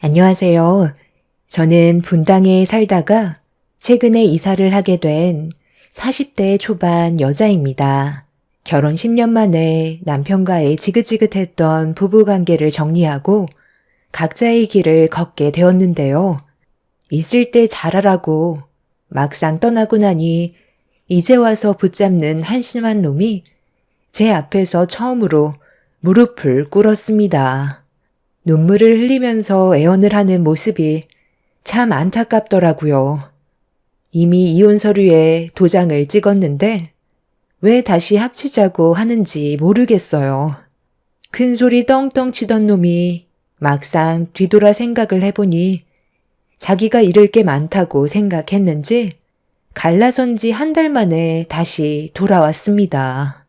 안녕하세요. 저는 분당에 살다가 최근에 이사를 하게 된 40대 초반 여자입니다. 결혼 10년 만에 남편과의 지긋지긋했던 부부관계를 정리하고 각자의 길을 걷게 되었는데요. 있을 때 잘하라고 막상 떠나고 나니 이제 와서 붙잡는 한심한 놈이 제 앞에서 처음으로 무릎을 꿇었습니다. 눈물을 흘리면서 애원을 하는 모습이 참 안타깝더라고요. 이미 이혼 서류에 도장을 찍었는데 왜 다시 합치자고 하는지 모르겠어요. 큰 소리 떵떵 치던 놈이 막상 뒤돌아 생각을 해보니 자기가 잃을 게 많다고 생각했는지 갈라선 지 한 달 만에 다시 돌아왔습니다.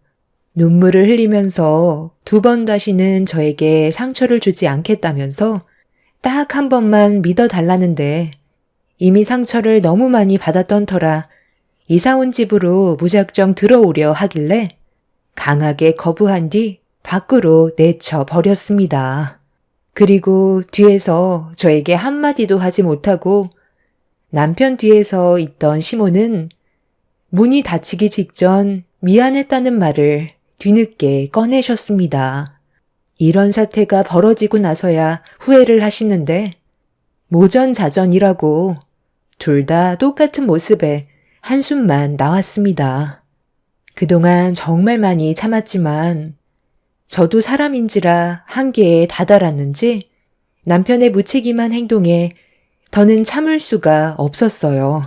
눈물을 흘리면서 2번 다시는 저에게 상처를 주지 않겠다면서 딱 한 번만 믿어달라는데 이미 상처를 너무 많이 받았던 터라 이사 온 집으로 무작정 들어오려 하길래 강하게 거부한 뒤 밖으로 내쳐 버렸습니다. 그리고 뒤에서 저에게 한마디도 하지 못하고 남편 뒤에서 있던 시모는 문이 닫히기 직전 미안했다는 말을 뒤늦게 꺼내셨습니다. 이런 사태가 벌어지고 나서야 후회를 하시는데 모전자전이라고 둘 다 똑같은 모습에 한숨만 나왔습니다. 그동안 정말 많이 참았지만 저도 사람인지라 한계에 다다랐는지 남편의 무책임한 행동에 더는 참을 수가 없었어요.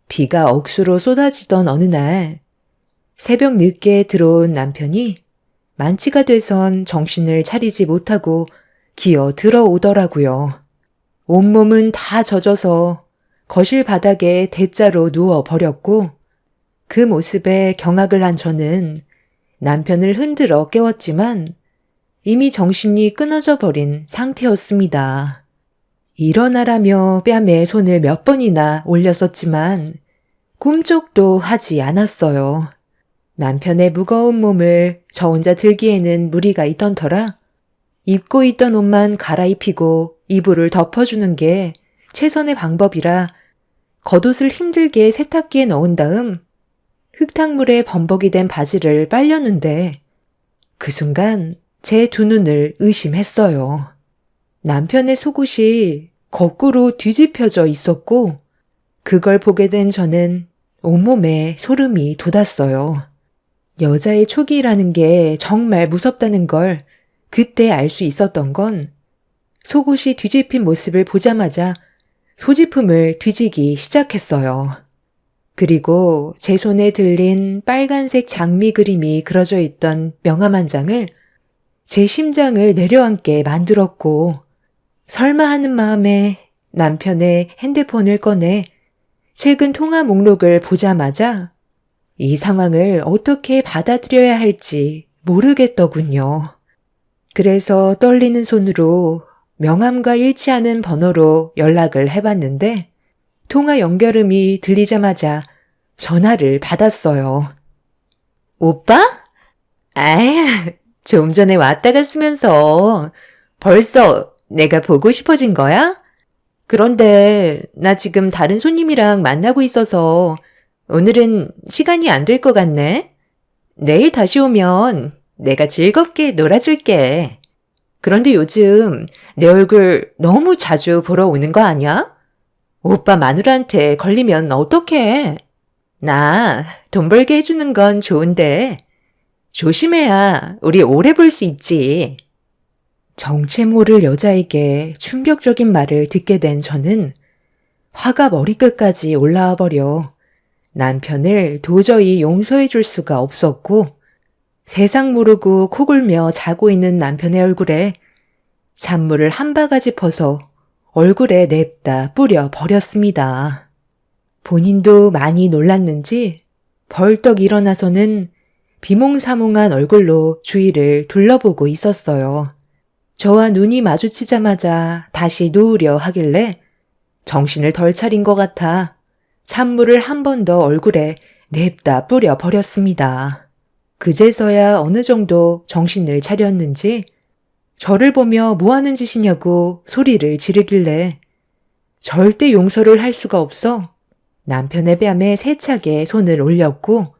비가 억수로 쏟아지던 어느 날 새벽 늦게 들어온 남편이 만취가 돼선 정신을 차리지 못하고 기어 들어오더라고요. 온몸은 다 젖어서 거실 바닥에 대자로 누워버렸고 그 모습에 경악을 한 저는 남편을 흔들어 깨웠지만 이미 정신이 끊어져 버린 상태였습니다. 일어나라며 뺨에 손을 몇 번이나 올렸었지만 꿈쩍도 하지 않았어요. 남편의 무거운 몸을 저 혼자 들기에는 무리가 있던 터라 입고 있던 옷만 갈아입히고 이불을 덮어주는 게 최선의 방법이라 겉옷을 힘들게 세탁기에 넣은 다음 흙탕물에 범벅이 된 바지를 빨렸는데 그 순간 제 2눈을 의심했어요. 남편의 속옷이 거꾸로 뒤집혀져 있었고 그걸 보게 된 저는 온몸에 소름이 돋았어요. 여자의 초기라는 게 정말 무섭다는 걸 그때 알 수 있었던 건 속옷이 뒤집힌 모습을 보자마자 소지품을 뒤지기 시작했어요. 그리고 제 손에 들린 빨간색 장미 그림이 그려져 있던 명함 한 장을 제 심장을 내려앉게 만들었고 설마 하는 마음에 남편의 핸드폰을 꺼내 최근 통화 목록을 보자마자 이 상황을 어떻게 받아들여야 할지 모르겠더군요. 그래서 떨리는 손으로 명함과 일치하는 번호로 연락을 해봤는데 통화 연결음이 들리자마자 전화를 받았어요. 오빠? 좀 전에 왔다 갔으면서 벌써 내가 보고 싶어진 거야? 그런데 나 지금 다른 손님이랑 만나고 있어서 오늘은 시간이 안 될 것 같네. 내일 다시 오면 내가 즐겁게 놀아줄게. 그런데 요즘 내 얼굴 너무 자주 보러 오는 거 아니야? 오빠 마누라한테 걸리면 어떡해? 나 돈 벌게 해주는 건 좋은데 조심해야 우리 오래 볼 수 있지. 정체 모를 여자에게 충격적인 말을 듣게 된 저는 화가 머리끝까지 올라와 버려 남편을 도저히 용서해 줄 수가 없었고 세상 모르고 코골며 자고 있는 남편의 얼굴에 잔물을 한 바가지 퍼서 얼굴에 냅다 뿌려 버렸습니다. 본인도 많이 놀랐는지 벌떡 일어나서는 비몽사몽한 얼굴로 주위를 둘러보고 있었어요. 저와 눈이 마주치자마자 다시 누우려 하길래 정신을 덜 차린 것 같아 찬물을 한 번 더 얼굴에 냅다 뿌려 버렸습니다. 그제서야 어느 정도 정신을 차렸는지 저를 보며 뭐 하는 짓이냐고 소리를 지르길래 절대 용서를 할 수가 없어 남편의 뺨에 세차게 손을 올렸고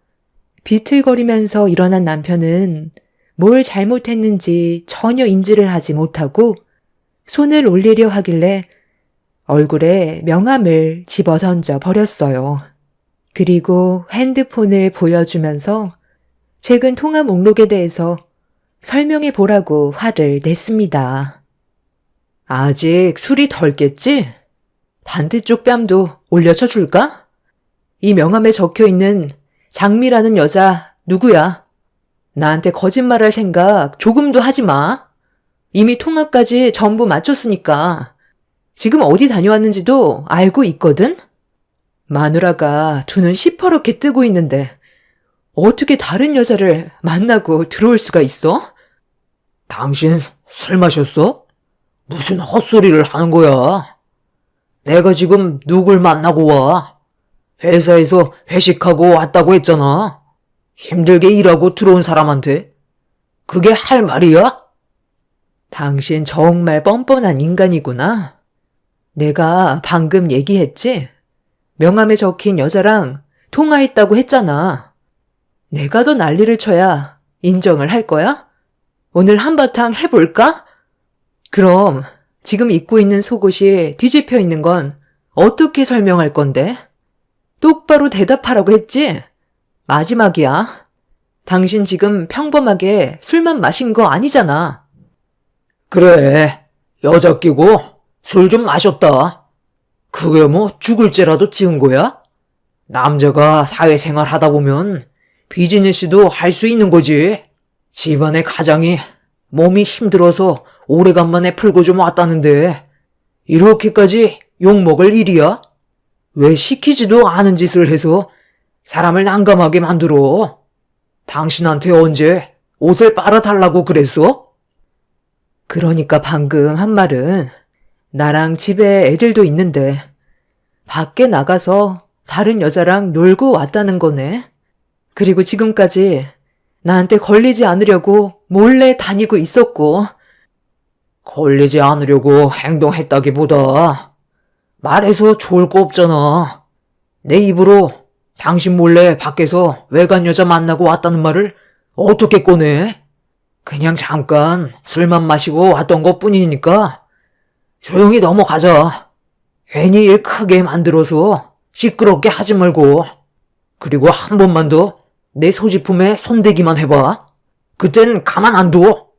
비틀거리면서 일어난 남편은 뭘 잘못했는지 전혀 인지를 하지 못하고 손을 올리려 하길래 얼굴에 명함을 집어던져 버렸어요. 그리고 핸드폰을 보여주면서 최근 통화 목록에 대해서 설명해 보라고 화를 냈습니다. 아직 술이 덜 깼지? 반대쪽 뺨도 올려쳐 줄까? 이 명함에 적혀 있는 장미라는 여자 누구야? 나한테 거짓말할 생각 조금도 하지 마. 이미 통화까지 전부 마쳤으니까 지금 어디 다녀왔는지도 알고 있거든? 마누라가 두 눈 시퍼렇게 뜨고 있는데 어떻게 다른 여자를 만나고 들어올 수가 있어? 당신 술 마셨어? 무슨 헛소리를 하는 거야? 내가 지금 누굴 만나고 와? 회사에서 회식하고 왔다고 했잖아. 힘들게 일하고 들어온 사람한테. 그게 할 말이야? 당신 정말 뻔뻔한 인간이구나. 내가 방금 얘기했지? 명함에 적힌 여자랑 통화했다고 했잖아. 내가 더 난리를 쳐야 인정을 할 거야? 오늘 한바탕 해볼까? 그럼 지금 입고 있는 속옷이 뒤집혀 있는 건 어떻게 설명할 건데? 똑바로 대답하라고 했지? 마지막이야. 당신 지금 평범하게 술만 마신 거 아니잖아. 그래, 여자 끼고 술 좀 마셨다. 그게 뭐 죽을 죄라도 지은 거야? 남자가 사회생활 하다 보면 비즈니스도 할 수 있는 거지. 집안의 가장이 몸이 힘들어서 오래간만에 풀고 좀 왔다는데 이렇게까지 욕먹을 일이야? 왜 시키지도 않은 짓을 해서 사람을 난감하게 만들어? 당신한테 언제 옷을 빨아달라고 그랬어? 그러니까 방금 한 말은 나랑 집에 애들도 있는데 밖에 나가서 다른 여자랑 놀고 왔다는 거네. 그리고 지금까지 나한테 걸리지 않으려고 몰래 다니고 있었고. 걸리지 않으려고 행동했다기보다 말해서 좋을 거 없잖아. 내 입으로 당신 몰래 밖에서 외간 여자 만나고 왔다는 말을 어떻게 꺼내? 그냥 잠깐 술만 마시고 왔던 것 뿐이니까 조용히 넘어가자. 괜히 일 크게 만들어서 시끄럽게 하지 말고. 그리고 한 번만 더 내 소지품에 손대기만 해봐. 그땐 가만 안 둬.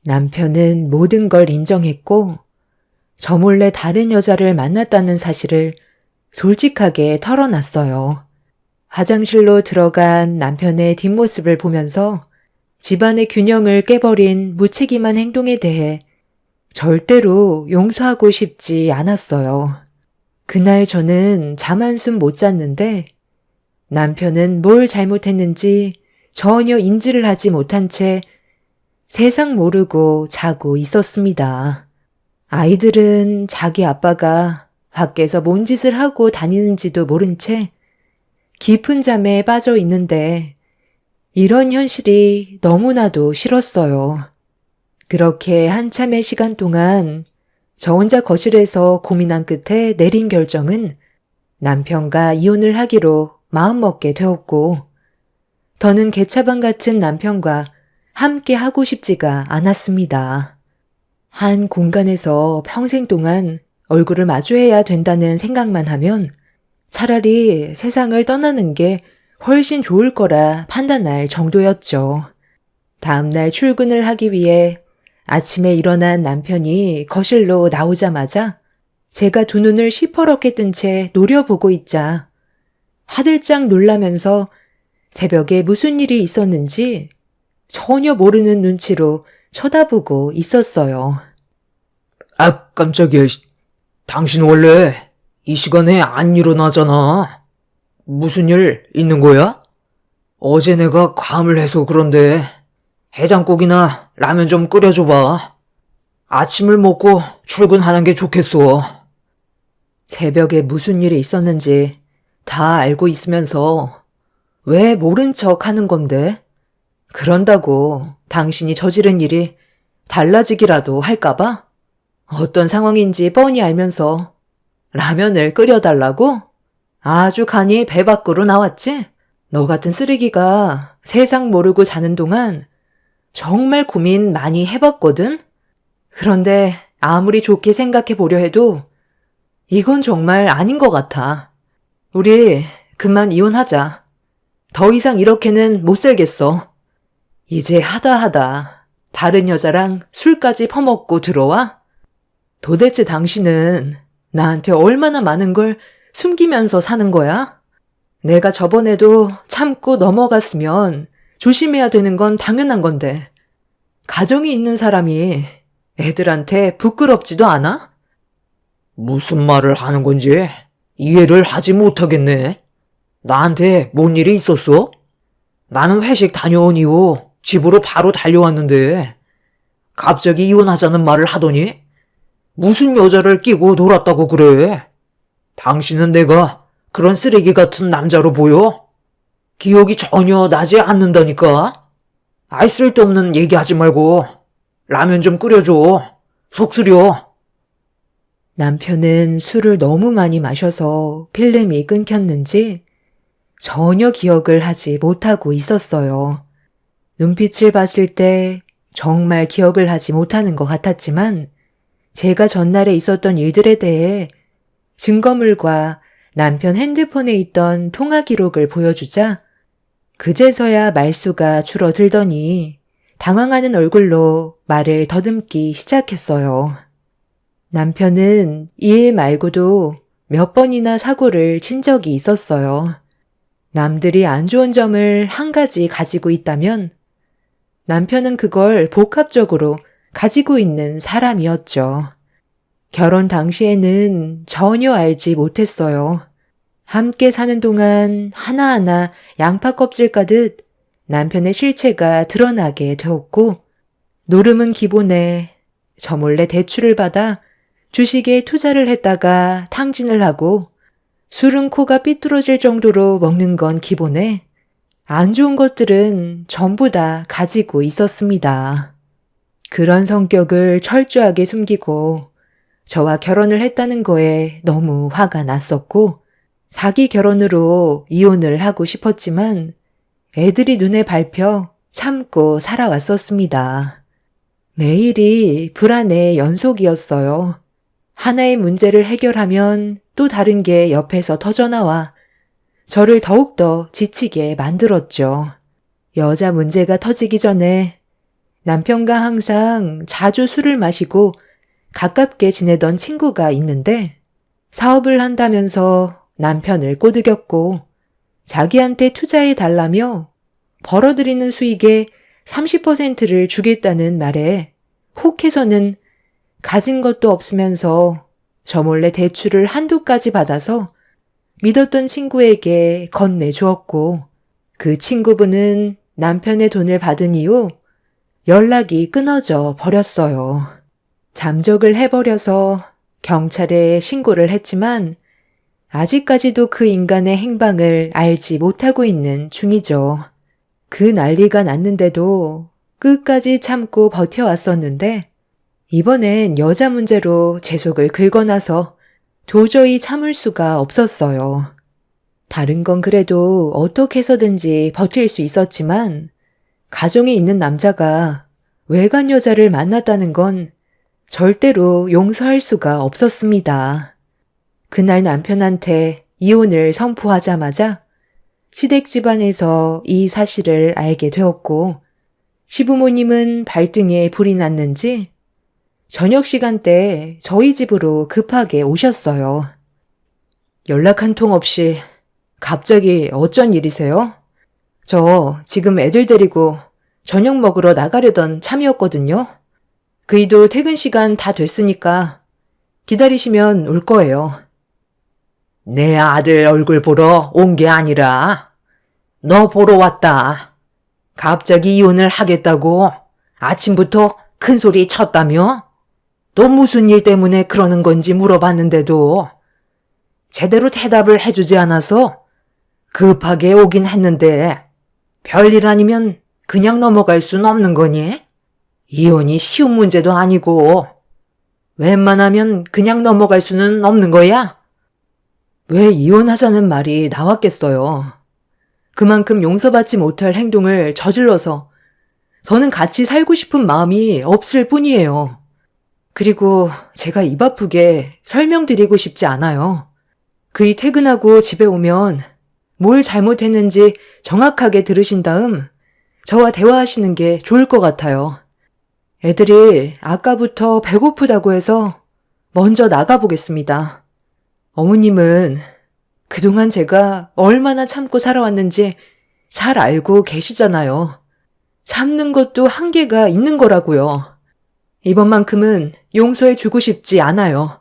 남편은 모든 걸 인정했고 저 몰래 다른 여자를 만났다는 사실을 솔직하게 털어놨어요. 화장실로 들어간 남편의 뒷모습을 보면서 집안의 균형을 깨버린 무책임한 행동에 대해 절대로 용서하고 싶지 않았어요. 그날 저는 잠 한숨 못 잤는데 남편은 뭘 잘못했는지 전혀 인지를 하지 못한 채 세상 모르고 자고 있었습니다. 아이들은 자기 아빠가 밖에서 뭔 짓을 하고 다니는지도 모른 채 깊은 잠에 빠져 있는데 이런 현실이 너무나도 싫었어요. 그렇게 한참의 시간 동안 저 혼자 거실에서 고민한 끝에 내린 결정은 남편과 이혼을 하기로 마음먹게 되었고 더는 개차반 같은 남편과 함께 하고 싶지가 않았습니다. 한 공간에서 평생 동안 얼굴을 마주해야 된다는 생각만 하면 차라리 세상을 떠나는 게 훨씬 좋을 거라 판단할 정도였죠. 다음날 출근을 하기 위해 아침에 일어난 남편이 거실로 나오자마자 제가 두 눈을 시퍼렇게 뜬 채 노려보고 있자 화들짝 놀라면서 새벽에 무슨 일이 있었는지 전혀 모르는 눈치로 쳐다보고 있었어요. 아, 깜짝이야. 당신 원래 이 시간에 안 일어나잖아. 무슨 일 있는 거야? 어제 내가 과음을 해서 그런데 해장국이나 라면 좀 끓여줘봐. 아침을 먹고 출근하는 게 좋겠어. 새벽에 무슨 일이 있었는지 다 알고 있으면서 왜 모른 척 하는 건데? 그런다고 당신이 저지른 일이 달라지기라도 할까봐? 어떤 상황인지 뻔히 알면서 라면을 끓여달라고? 아주 간이 배 밖으로 나왔지? 너 같은 쓰레기가 세상 모르고 자는 동안 정말 고민 많이 해봤거든? 그런데 아무리 좋게 생각해 보려 해도 이건 정말 아닌 것 같아. 우리 그만 이혼하자. 더 이상 이렇게는 못 살겠어. 이제 하다 다른 여자랑 술까지 퍼먹고 들어와? 도대체 당신은 나한테 얼마나 많은 걸 숨기면서 사는 거야? 내가 저번에도 참고 넘어갔으면 조심해야 되는 건 당연한 건데 가정이 있는 사람이 애들한테 부끄럽지도 않아? 무슨 말을 하는 건지 이해를 하지 못하겠네. 나한테 뭔 일이 있었어? 나는 회식 다녀온 이후 집으로 바로 달려왔는데 갑자기 이혼하자는 말을 하더니 무슨 여자를 끼고 놀았다고 그래? 당신은 내가 그런 쓰레기 같은 남자로 보여? 기억이 전혀 나지 않는다니까? 아이 쓸데없는 얘기하지 말고 라면 좀 끓여줘. 속 쓰려. 남편은 술을 너무 많이 마셔서 필름이 끊겼는지 전혀 기억을 하지 못하고 있었어요. 눈빛을 봤을 때 정말 기억을 하지 못하는 것 같았지만 제가 전날에 있었던 일들에 대해 증거물과 남편 핸드폰에 있던 통화 기록을 보여주자 그제서야 말수가 줄어들더니 당황하는 얼굴로 말을 더듬기 시작했어요. 남편은 이 일 말고도 몇 번이나 사고를 친 적이 있었어요. 남들이 안 좋은 점을 한 가지 가지고 있다면 남편은 그걸 복합적으로 가지고 있는 사람이었죠. 결혼 당시에는 전혀 알지 못했어요. 함께 사는 동안 하나하나 양파 껍질 까듯 남편의 실체가 드러나게 되었고 노름은 기본에 저 몰래 대출을 받아 주식에 투자를 했다가 탕진을 하고 술은 코가 삐뚤어질 정도로 먹는 건 기본에 안 좋은 것들은 전부 다 가지고 있었습니다. 그런 성격을 철저하게 숨기고 저와 결혼을 했다는 거에 너무 화가 났었고 사기 결혼으로 이혼을 하고 싶었지만 애들이 눈에 밟혀 참고 살아왔었습니다. 매일이 불안의 연속이었어요. 하나의 문제를 해결하면 또 다른 게 옆에서 터져나와 저를 더욱더 지치게 만들었죠. 여자 문제가 터지기 전에 남편과 항상 자주 술을 마시고 가깝게 지내던 친구가 있는데 사업을 한다면서 남편을 꼬드겼고 자기한테 투자해 달라며 벌어들이는 수익의 30%를 주겠다는 말에 혹해서는 가진 것도 없으면서 저 몰래 대출을 한두 가지 받아서 믿었던 친구에게 건네주었고 그 친구분은 남편의 돈을 받은 이후 연락이 끊어져 버렸어요. 잠적을 해버려서 경찰에 신고를 했지만 아직까지도 그 인간의 행방을 알지 못하고 있는 중이죠. 그 난리가 났는데도 끝까지 참고 버텨왔었는데 이번엔 여자 문제로 제 속을 긁어놔서 도저히 참을 수가 없었어요. 다른 건 그래도 어떻게 해서든지 버틸 수 있었지만 가정에 있는 남자가 외간 여자를 만났다는 건 절대로 용서할 수가 없었습니다. 그날 남편한테 이혼을 선포하자마자 시댁 집안에서 이 사실을 알게 되었고 시부모님은 발등에 불이 났는지 저녁 시간대에 저희 집으로 급하게 오셨어요. 연락 한 통 없이 갑자기 어쩐 일이세요? 저 지금 애들 데리고 저녁 먹으러 나가려던 참이었거든요. 그이도 퇴근 시간 다 됐으니까 기다리시면 올 거예요. 내 아들 얼굴 보러 온 게 아니라 너 보러 왔다. 갑자기 이혼을 하겠다고 아침부터 큰 소리 쳤다며? 또 무슨 일 때문에 그러는 건지 물어봤는데도 제대로 대답을 해주지 않아서 급하게 오긴 했는데 별일 아니면 그냥 넘어갈 순 없는 거니? 이혼이 쉬운 문제도 아니고 웬만하면 그냥 넘어갈 수는 없는 거야? 왜 이혼하자는 말이 나왔겠어요. 그만큼 용서받지 못할 행동을 저질러서 저는 같이 살고 싶은 마음이 없을 뿐이에요. 그리고 제가 입 아프게 설명드리고 싶지 않아요. 그이 퇴근하고 집에 오면 뭘 잘못했는지 정확하게 들으신 다음 저와 대화하시는 게 좋을 것 같아요. 애들이 아까부터 배고프다고 해서 먼저 나가보겠습니다. 어머님은 그동안 제가 얼마나 참고 살아왔는지 잘 알고 계시잖아요. 참는 것도 한계가 있는 거라고요. 이번만큼은 용서해주고 싶지 않아요.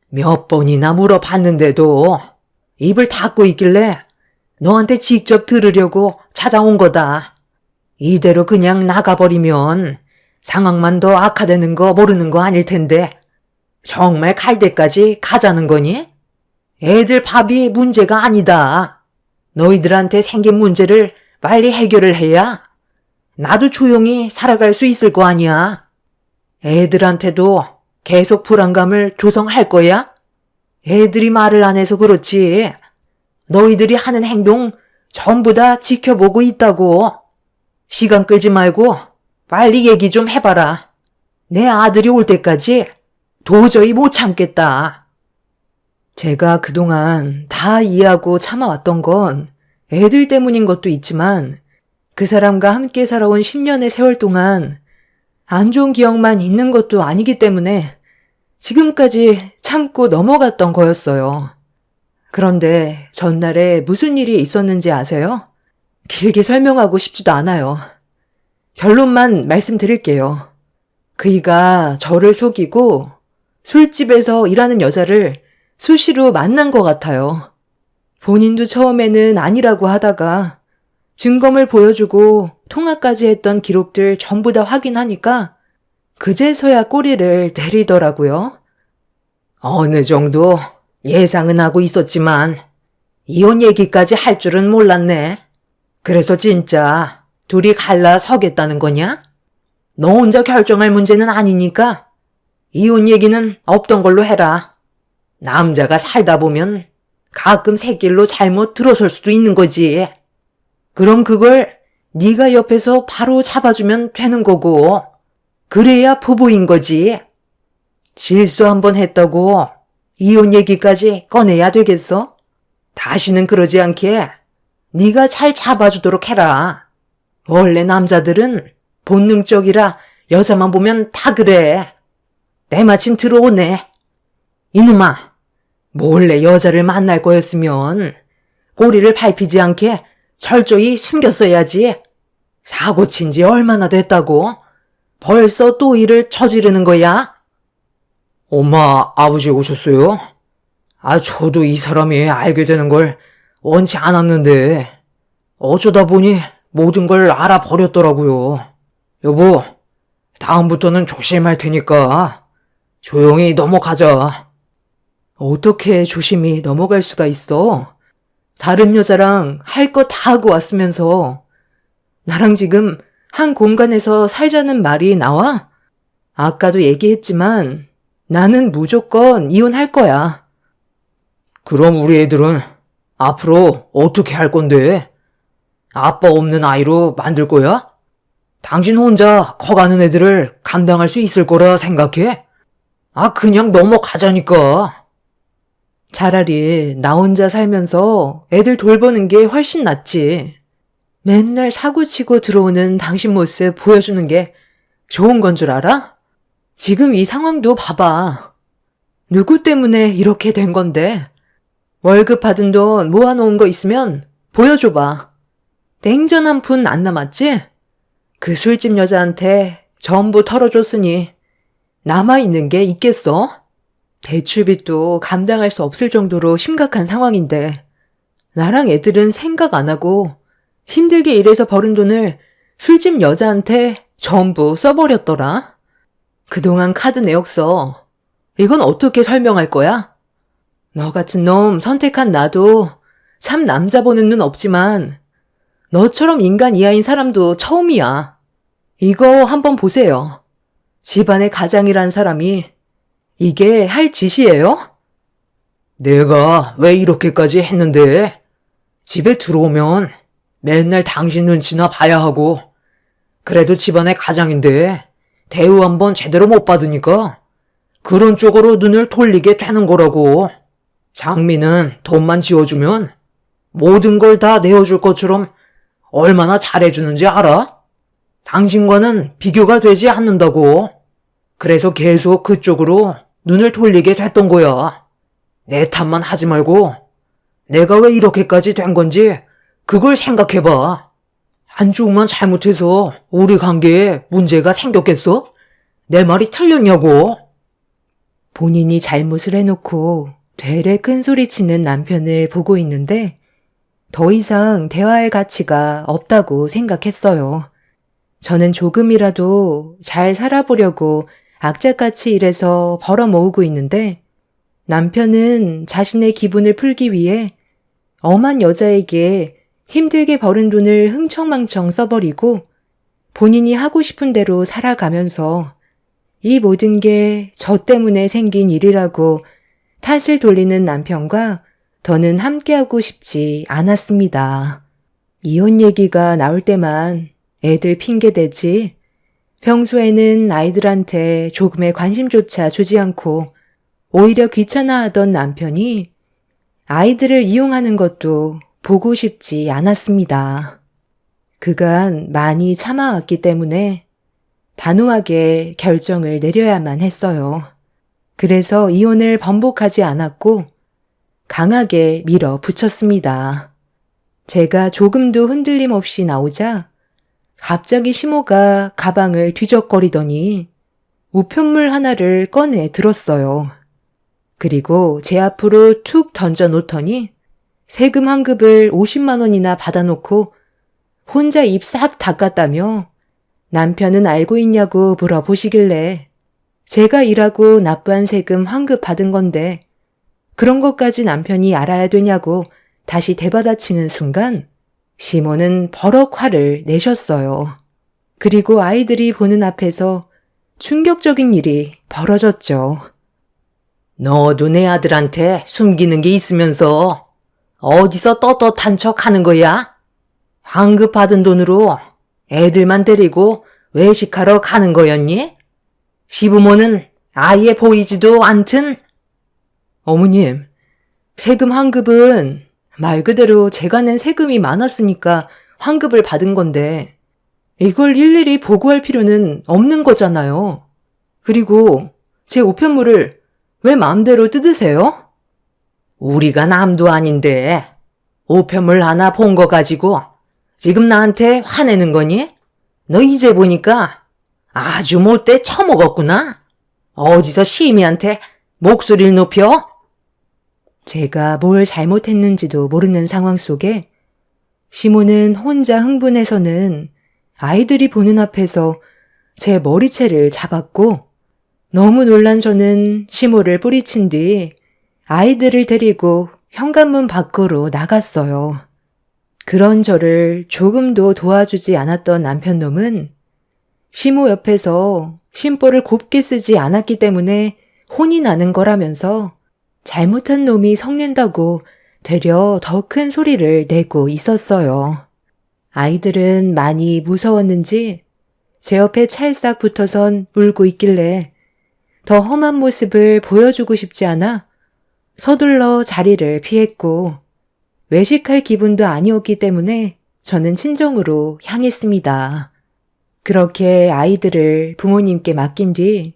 몇 번이나 물어봤는데도 입을 닫고 있길래 너한테 직접 들으려고 찾아온 거다. 이대로 그냥 나가버리면 상황만 더 악화되는 거 모르는 거 아닐 텐데 정말 갈 때까지 가자는 거니? 애들 밥이 문제가 아니다. 너희들한테 생긴 문제를 빨리 해결을 해야 나도 조용히 살아갈 수 있을 거 아니야. 애들한테도 계속 불안감을 조성할 거야? 애들이 말을 안 해서 그렇지. 너희들이 하는 행동 전부 다 지켜보고 있다고. 시간 끌지 말고 빨리 얘기 좀 해봐라. 내 아들이 올 때까지 도저히 못 참겠다. 제가 그동안 다 이해하고 참아왔던 건 애들 때문인 것도 있지만 그 사람과 함께 살아온 10년의 세월 동안 안 좋은 기억만 있는 것도 아니기 때문에 지금까지 참고 넘어갔던 거였어요. 그런데 전날에 무슨 일이 있었는지 아세요? 길게 설명하고 싶지도 않아요. 결론만 말씀드릴게요. 그이가 저를 속이고 술집에서 일하는 여자를 수시로 만난 것 같아요. 본인도 처음에는 아니라고 하다가 증거물 보여주고 통화까지 했던 기록들 전부 다 확인하니까 그제서야 꼬리를 내리더라고요. 어느 정도 예상은 하고 있었지만 이혼 얘기까지 할 줄은 몰랐네. 그래서 진짜 둘이 갈라서겠다는 거냐? 너 혼자 결정할 문제는 아니니까 이혼 얘기는 없던 걸로 해라. 남자가 살다 보면 가끔 새길로 잘못 들어설 수도 있는 거지. 그럼 그걸 네가 옆에서 바로 잡아주면 되는 거고 그래야 부부인 거지. 실수 한번 했다고 이혼 얘기까지 꺼내야 되겠어? 다시는 그러지 않게 네가 잘 잡아주도록 해라. 원래 남자들은 본능적이라 여자만 보면 다 그래. 때마침 들어오네. 이놈아, 몰래 여자를 만날 거였으면 꼬리를 밟히지 않게 철저히 숨겼어야지. 사고 친 지 얼마나 됐다고? 벌써 또 일을 저지르는 거야? 엄마, 아버지 오셨어요? 저도 이 사람이 알게 되는 걸 원치 않았는데 어쩌다 보니 모든 걸 알아버렸더라고요. 여보, 다음부터는 조심할 테니까 조용히 넘어가자. 어떻게 조심히 넘어갈 수가 있어? 다른 여자랑 할 거 다 하고 왔으면서 나랑 지금 한 공간에서 살자는 말이 나와? 아까도 얘기했지만 나는 무조건 이혼할 거야. 그럼 우리 애들은 앞으로 어떻게 할 건데? 아빠 없는 아이로 만들 거야? 당신 혼자 커가는 애들을 감당할 수 있을 거라 생각해? 그냥 넘어가자니까. 차라리 나 혼자 살면서 애들 돌보는 게 훨씬 낫지. 맨날 사고치고 들어오는 당신 모습 보여주는 게 좋은 건 줄 알아? 지금 이 상황도 봐봐. 누구 때문에 이렇게 된 건데? 월급 받은 돈 모아놓은 거 있으면 보여줘봐. 냉전 한 푼 안 남았지? 그 술집 여자한테 전부 털어줬으니 남아있는 게 있겠어? 대출빚도 감당할 수 없을 정도로 심각한 상황인데 나랑 애들은 생각 안 하고 힘들게 일해서 벌은 돈을 술집 여자한테 전부 써버렸더라. 그동안 카드 내역서 이건 어떻게 설명할 거야? 너 같은 놈 선택한 나도 참 남자 보는 눈 없지만 너처럼 인간 이하인 사람도 처음이야. 이거 한번 보세요. 집안의 가장이란 사람이 이게 할 짓이에요? 내가 왜 이렇게까지 했는데? 집에 들어오면 맨날 당신 눈치나 봐야 하고, 그래도 집안의 가장인데 대우 한번 제대로 못 받으니까 그런 쪽으로 눈을 돌리게 되는 거라고. 장미는 돈만 지어주면 모든 걸 다 내어줄 것처럼 얼마나 잘해주는지 알아? 당신과는 비교가 되지 않는다고. 그래서 계속 그쪽으로 눈을 돌리게 됐던 거야. 내 탓만 하지 말고 내가 왜 이렇게까지 된 건지 그걸 생각해봐. 한쪽만 잘못해서 우리 관계에 문제가 생겼겠어? 내 말이 틀렸냐고. 본인이 잘못을 해놓고 되레 큰 소리치는 남편을 보고 있는데 더 이상 대화할 가치가 없다고 생각했어요. 저는 조금이라도 잘 살아보려고 악착같이 일해서 벌어 모으고 있는데 남편은 자신의 기분을 풀기 위해 엄한 여자에게 힘들게 벌은 돈을 흥청망청 써버리고 본인이 하고 싶은 대로 살아가면서 이 모든 게 저 때문에 생긴 일이라고 탓을 돌리는 남편과 더는 함께하고 싶지 않았습니다. 이혼 얘기가 나올 때만 애들 핑계대지 평소에는 아이들한테 조금의 관심조차 주지 않고 오히려 귀찮아하던 남편이 아이들을 이용하는 것도 보고 싶지 않았습니다. 그간 많이 참아왔기 때문에 단호하게 결정을 내려야만 했어요. 그래서 이혼을 번복하지 않았고 강하게 밀어붙였습니다. 제가 조금도 흔들림 없이 나오자 갑자기 시모가 가방을 뒤적거리더니 우편물 하나를 꺼내 들었어요. 그리고 제 앞으로 툭 던져 놓더니 세금 환급을 50만 원이나 받아놓고 혼자 입 싹 닦았다며 남편은 알고 있냐고 물어보시길래 제가 일하고 납부한 세금 환급 받은 건데 그런 것까지 남편이 알아야 되냐고 다시 되받아치는 순간 시모는 버럭 화를 내셨어요. 그리고 아이들이 보는 앞에서 충격적인 일이 벌어졌죠. 너도 내 아들한테 숨기는 게 있으면서 어디서 떳떳한 척 하는 거야? 환급 받은 돈으로 애들만 데리고 외식하러 가는 거였니? 시부모는 아예 보이지도 않든? 어머님, 세금 환급은 말 그대로 제가 낸 세금이 많았으니까 환급을 받은 건데 이걸 일일이 보고할 필요는 없는 거잖아요. 그리고 제 우편물을 왜 마음대로 뜯으세요? 우리가 남도 아닌데 우편물 하나 본 거 가지고 지금 나한테 화내는 거니? 너 이제 보니까 아주 못돼 처먹었구나. 어디서 시미한테 목소리를 높여? 제가 뭘 잘못했는지도 모르는 상황 속에 시모는 혼자 흥분해서는 아이들이 보는 앞에서 제 머리채를 잡았고 너무 놀란 저는 시모를 뿌리친 뒤 아이들을 데리고 현관문 밖으로 나갔어요. 그런 저를 조금도 도와주지 않았던 남편놈은 시모 옆에서 심보를 곱게 쓰지 않았기 때문에 혼이 나는 거라면서 잘못한 놈이 성낸다고 되려 더 큰 소리를 내고 있었어요. 아이들은 많이 무서웠는지 제 옆에 찰싹 붙어선 울고 있길래 더 험한 모습을 보여주고 싶지 않아 서둘러 자리를 피했고 외식할 기분도 아니었기 때문에 저는 친정으로 향했습니다. 그렇게 아이들을 부모님께 맡긴 뒤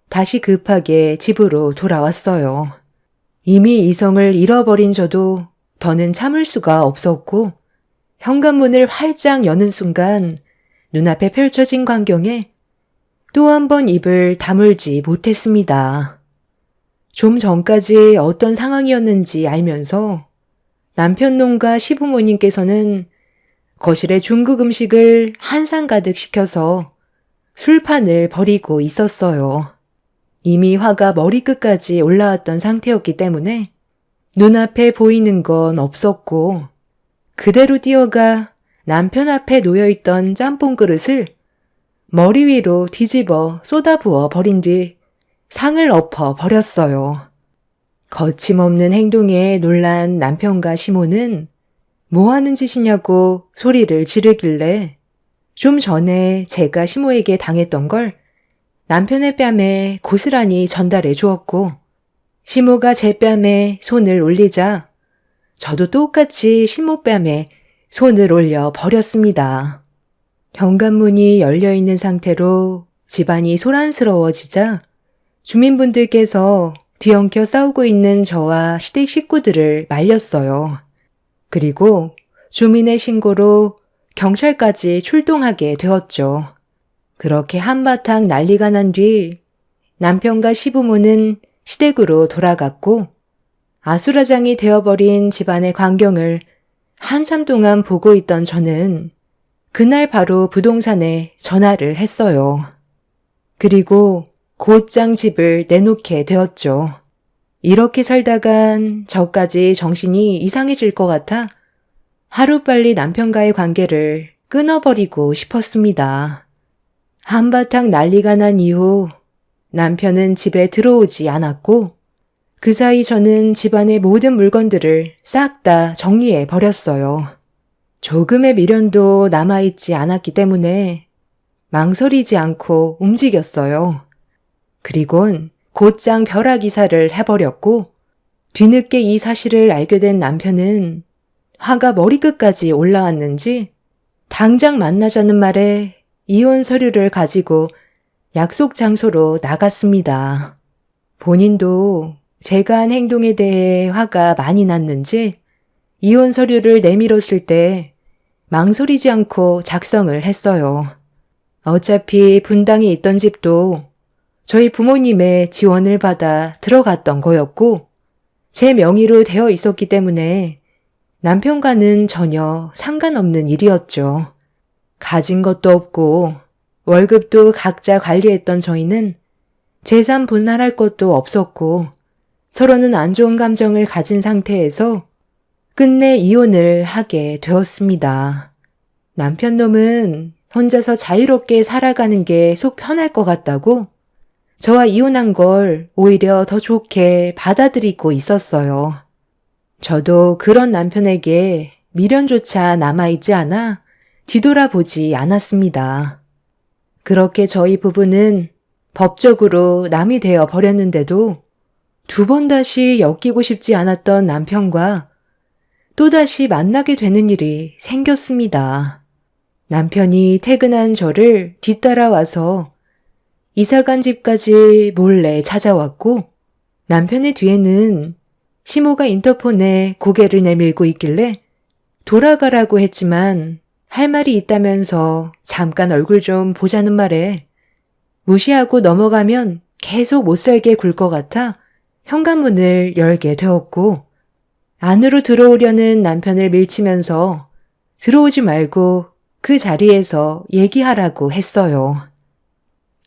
다시 급하게 집으로 돌아왔어요. 이미 이성을 잃어버린 저도 더는 참을 수가 없었고 현관문을 활짝 여는 순간 눈앞에 펼쳐진 광경에 또 한 번 입을 다물지 못했습니다. 좀 전까지 어떤 상황이었는지 알면서 남편놈과 시부모님께서는 거실에 중국 음식을 한 상 가득 시켜서 술판을 벌이고 있었어요. 이미 화가 머리끝까지 올라왔던 상태였기 때문에 눈앞에 보이는 건 없었고 그대로 뛰어가 남편 앞에 놓여있던 짬뽕 그릇을 머리 위로 뒤집어 쏟아부어 버린 뒤 상을 엎어 버렸어요. 거침없는 행동에 놀란 남편과 시모는 뭐 하는 짓이냐고 소리를 지르길래 좀 전에 제가 시모에게 당했던 걸 남편의 뺨에 고스란히 전달해 주었고 시모가 제 뺨에 손을 올리자 저도 똑같이 시모 뺨에 손을 올려 버렸습니다. 현관문이 열려 있는 상태로 집안이 소란스러워지자 주민분들께서 뒤엉켜 싸우고 있는 저와 시댁 식구들을 말렸어요. 그리고 주민의 신고로 경찰까지 출동하게 되었죠. 그렇게 한바탕 난리가 난 뒤 남편과 시부모는 시댁으로 돌아갔고 아수라장이 되어버린 집안의 광경을 한참 동안 보고 있던 저는 그날 바로 부동산에 전화를 했어요. 그리고 곧장 집을 내놓게 되었죠. 이렇게 살다간 저까지 정신이 이상해질 것 같아 하루빨리 남편과의 관계를 끊어버리고 싶었습니다. 한바탕 난리가 난 이후 남편은 집에 들어오지 않았고 그 사이 저는 집안의 모든 물건들을 싹 다 정리해 버렸어요. 조금의 미련도 남아있지 않았기 때문에 망설이지 않고 움직였어요. 그리곤 곧장 벼락이사를 해버렸고 뒤늦게 이 사실을 알게 된 남편은 화가 머리끝까지 올라왔는지 당장 만나자는 말에 이혼 서류를 가지고 약속 장소로 나갔습니다. 본인도 제가 한 행동에 대해 화가 많이 났는지 이혼 서류를 내밀었을 때 망설이지 않고 작성을 했어요. 어차피 분당에 있던 집도 저희 부모님의 지원을 받아 들어갔던 거였고 제 명의로 되어 있었기 때문에 남편과는 전혀 상관없는 일이었죠. 가진 것도 없고 월급도 각자 관리했던 저희는 재산 분할할 것도 없었고 서로는 안 좋은 감정을 가진 상태에서 끝내 이혼을 하게 되었습니다. 남편 놈은 혼자서 자유롭게 살아가는 게 속 편할 것 같다고 저와 이혼한 걸 오히려 더 좋게 받아들이고 있었어요. 저도 그런 남편에게 미련조차 남아있지 않아 뒤돌아보지 않았습니다. 그렇게 저희 부부는 법적으로 남이 되어 버렸는데도 두 번 다시 엮이고 싶지 않았던 남편과 또다시 만나게 되는 일이 생겼습니다. 남편이 퇴근한 저를 뒤따라와서 이사간 집까지 몰래 찾아왔고 남편의 뒤에는 시모가 인터폰에 고개를 내밀고 있길래 돌아가라고 했지만 할 말이 있다면서 잠깐 얼굴 좀 보자는 말에 무시하고 넘어가면 계속 못 살게 굴 것 같아 현관문을 열게 되었고 안으로 들어오려는 남편을 밀치면서 들어오지 말고 그 자리에서 얘기하라고 했어요.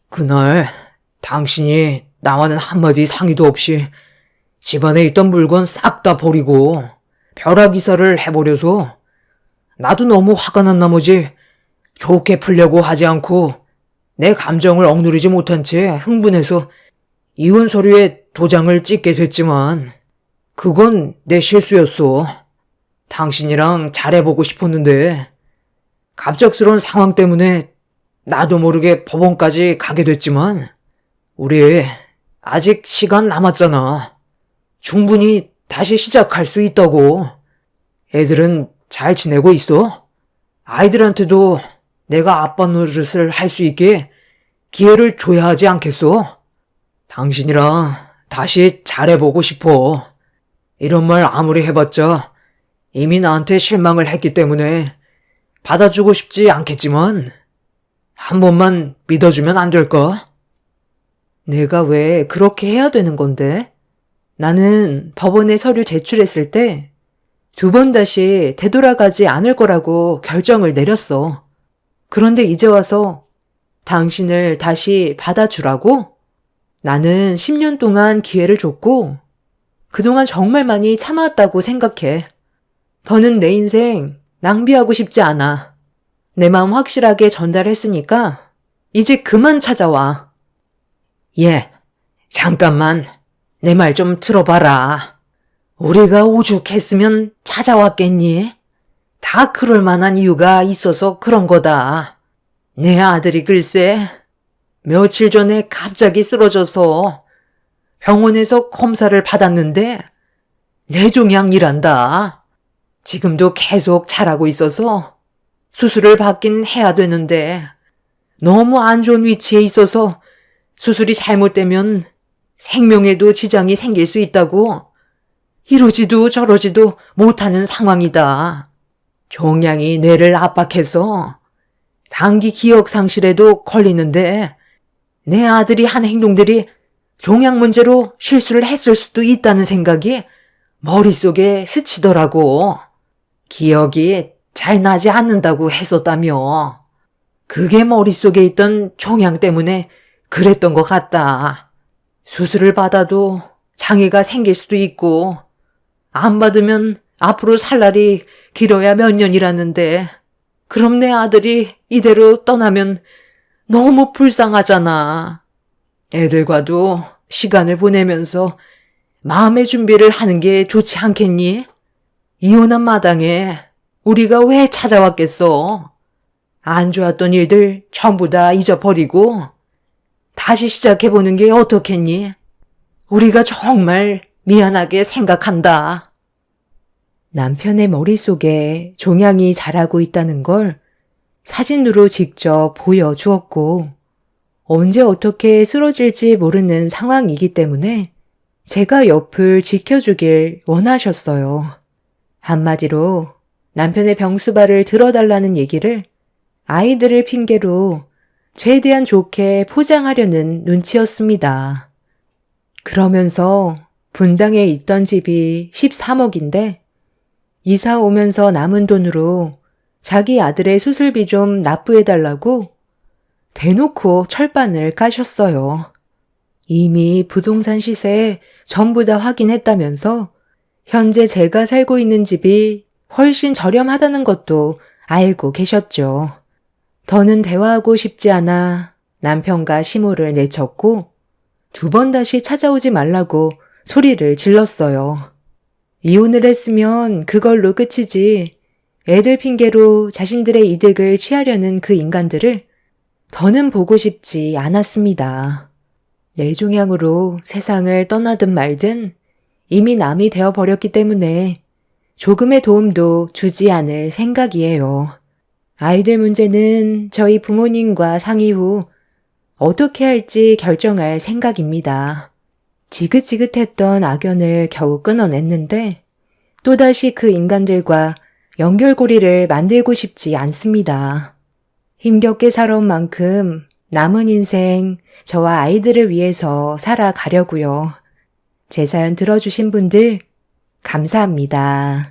그날 당신이 나와는 한마디 상의도 없이 집안에 있던 물건 싹 다 버리고 벼락이사를 해버려서 나도 너무 화가 난 나머지 좋게 풀려고 하지 않고 내 감정을 억누르지 못한 채 흥분해서 이혼 서류에 도장을 찍게 됐지만 그건 내 실수였어. 당신이랑 잘해보고 싶었는데 갑작스러운 상황 때문에 나도 모르게 법원까지 가게 됐지만 우리 아직 시간 남았잖아. 충분히 다시 시작할 수 있다고. 애들은 잘 지내고 있어? 아이들한테도 내가 아빠 노릇을 할 수 있게 기회를 줘야 하지 않겠어? 당신이랑 다시 잘해보고 싶어. 이런 말 아무리 해봤자 이미 나한테 실망을 했기 때문에 받아주고 싶지 않겠지만 한 번만 믿어주면 안 될까? 내가 왜 그렇게 해야 되는 건데? 나는 법원에 서류 제출했을 때 두 번 다시 되돌아가지 않을 거라고 결정을 내렸어. 그런데 이제 와서 당신을 다시 받아주라고? 나는 10년 동안 기회를 줬고 그동안 정말 많이 참아왔다고 생각해. 더는 내 인생 낭비하고 싶지 않아. 내 마음 확실하게 전달했으니까 이제 그만 찾아와. 예, 잠깐만 내 말 좀 들어봐라. 우리가 오죽했으면 찾아왔겠니? 다 그럴 만한 이유가 있어서 그런 거다. 내 아들이 글쎄 며칠 전에 갑자기 쓰러져서 병원에서 검사를 받았는데 뇌종양이란다. 지금도 계속 자라고 있어서 수술을 받긴 해야 되는데 너무 안 좋은 위치에 있어서 수술이 잘못되면 생명에도 지장이 생길 수 있다고 이러지도 저러지도 못하는 상황이다. 종양이 뇌를 압박해서 단기 기억 상실에도 걸리는데 내 아들이 한 행동들이 종양 문제로 실수를 했을 수도 있다는 생각이 머릿속에 스치더라고. 기억이 잘 나지 않는다고 했었다며. 그게 머릿속에 있던 종양 때문에 그랬던 것 같다. 수술을 받아도 장애가 생길 수도 있고 안 받으면 앞으로 살 날이 길어야 몇 년이라는데 그럼 내 아들이 이대로 떠나면 너무 불쌍하잖아. 애들과도 시간을 보내면서 마음의 준비를 하는 게 좋지 않겠니? 이혼한 마당에 우리가 왜 찾아왔겠어? 안 좋았던 일들 전부 다 잊어버리고 다시 시작해보는 게 어떻겠니? 우리가 정말 미안하게 생각한다. 남편의 머릿속에 종양이 자라고 있다는 걸 사진으로 직접 보여주었고 언제 어떻게 쓰러질지 모르는 상황이기 때문에 제가 옆을 지켜주길 원하셨어요. 한마디로 남편의 병수발을 들어달라는 얘기를 아이들을 핑계로 최대한 좋게 포장하려는 눈치였습니다. 그러면서 분당에 있던 집이 13억인데 이사 오면서 남은 돈으로 자기 아들의 수술비 좀 납부해달라고 대놓고 철반을 까셨어요. 이미 부동산 시세 전부 다 확인했다면서 현재 제가 살고 있는 집이 훨씬 저렴하다는 것도 알고 계셨죠. 더는 대화하고 싶지 않아 남편과 시모를 내쳤고 2번 다시 찾아오지 말라고 소리를 질렀어요. 이혼을 했으면 그걸로 끝이지 애들 핑계로 자신들의 이득을 취하려는 그 인간들을 더는 보고 싶지 않았습니다. 뇌종양으로 세상을 떠나든 말든 이미 남이 되어버렸기 때문에 조금의 도움도 주지 않을 생각이에요. 아이들 문제는 저희 부모님과 상의 후 어떻게 할지 결정할 생각입니다. 지긋지긋했던 악연을 겨우 끊어냈는데 또다시 그 인간들과 연결고리를 만들고 싶지 않습니다. 힘겹게 살아온 만큼 남은 인생 저와 아이들을 위해서 살아가려고요. 제 사연 들어주신 분들 감사합니다.